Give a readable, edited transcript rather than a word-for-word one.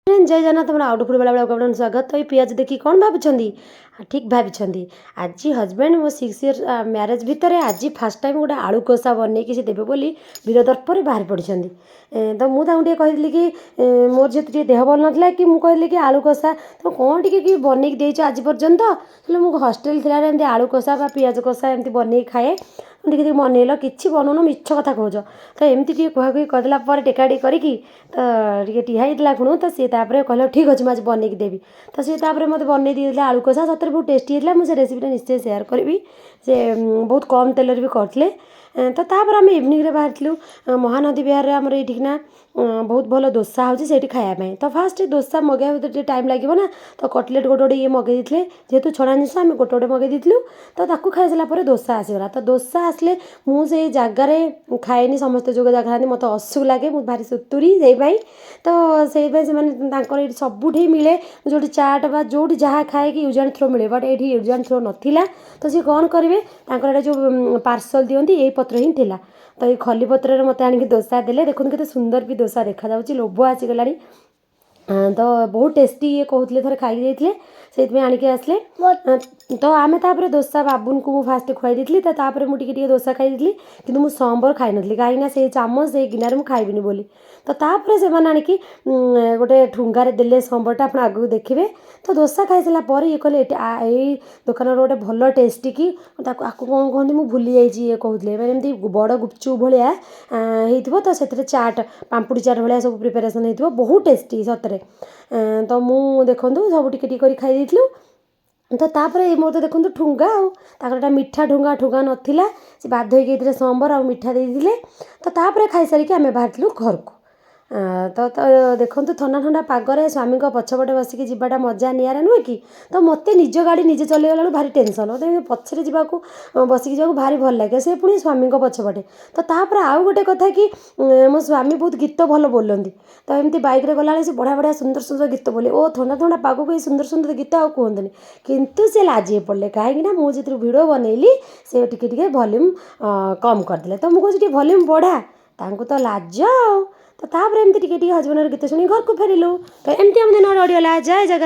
जय जगन्नाथ तुम out food बेला बेला स्वागत। तो ये पियाज देखी कौन भाभी ठीक भाभी आज हजबैंड मो 6 इयर्स मैरेज भितर आज फास्ट टाइम गोटे आलू कषा बनई से देवे बोली वीरदर्पर बाहर पड़ी। तो मुझे कहली कि मोर जी देह भल नाला कि मुझे कि आलू कषा तो कौन टी बनई देच आज पर्यंत मुझे हस्टेल थी आलू कषा पियाज कषा एमती बनई खाए टी बनइल कि बनून मिछ कथा कौच तो एमती कहकि करदेला टेकाटी करी तो टीहाईला खुणु तो सी कहला ठीक अच्छे मुझे बनई देवी तो सी मत बनई दी आलू कषा सतरे बहुत टेस्टी होता। मुझे रेसिपीटा निश्चय सेयार करी से बहुत कम तेल भी करते। तो तापर आम इवनिंग बाहर महानदी विहार में आमर ये बहुत भल दोसा होती खायापी। तो फास्ट दोसा मगैया टाइम लगे ना तो कटलेट गोटे गोटे ये मगई देते जेहेतु छड़ा जिन आम गोटे गोटे मगई देलु तो खाई सारापर दोसा आसगला। तो दोसा आसले मुझे जगार खाएनि समस्ते जो जगह खाती मत असुख लगे मुझे भारी सुतुरी से तो से सबुठी मिले जो चाट बा जो जहाँ खाए कि यूज एंड थ्रो मिले बट ये यूज एंड थ्रो नाला। तो सी कौन करेंगे जो पार्सल दिखती यही पत्र ही थिला। तो ये खली पत्र मत आणिक दोसा देले देखो केते सुंदर भी दोसा देखा जाउची लोभ आसीगला। तो बहुत टेस्टी ये कहते थे खाई जाइए से आणिक आसले। तो आम तापर दोसा बाबून को मुझे फास्ट खुआई देती तापर मुझे दोसा खाई देती कि मुझे सांबर खाई नी कहीं से चामच से गिनार मुझे खाइबिनी बोली। तो तापर से आणिक गोटे ठुंगार देले सांबरटा आप आगू देखिए। तो दोसा खाई सारापर ये कहले यही दुकान गोटे भल टेस्टी कि आपको कौन कहते मुझे भूली जाइए ये कहते मैंने बड़ गुपचुप भाया हो तो से चाट पाम्पुड़ी चाट भाया सब प्रिपेरेसन हो बहुत टेस्टी सतरे। तो मु देखूँ सब टी खाई देलु। तो तापर मोर तो देखो ठुंगा आटा मीठा ठुंगा ठुंगा नाला से बाध्य होते सांबर आ मीठा देते। तो तापर खाई सारिक आम बाहर घर को तो देखो ठंडा ठंडा पागरे स्वामी पछपटे बसिक जावाटा मजा निरा नुहे कि। तो मत निज गाड़ी निजे चलैगला भारी टेंशन तो पछरे जावाक बसिक जावाक भारी भल लगे से पुणी स्वामी पछपटे। तो तापर आउ गोटे कथा कि मो स्वामी बहुत गीत भल बोलती तो एमती बैक गला से बढ़िया बढ़िया सुंदर सुंदर गीत बोले ओ ठंडा ठंडा पाग को सुंदर सुंदर गीत आ कहते किंतु से लाजे पड़े कहीं मुझे भिडियो बनइली से टी वॉल्यूम कम करदे। तो मुझे वॉल्यूम बढ़ा तो लाज तो तापर एमती टी हजबैंड गीत शुणी घर को फेरिलु। तो एमती आम दिन अडियो जय जगन्नाथ।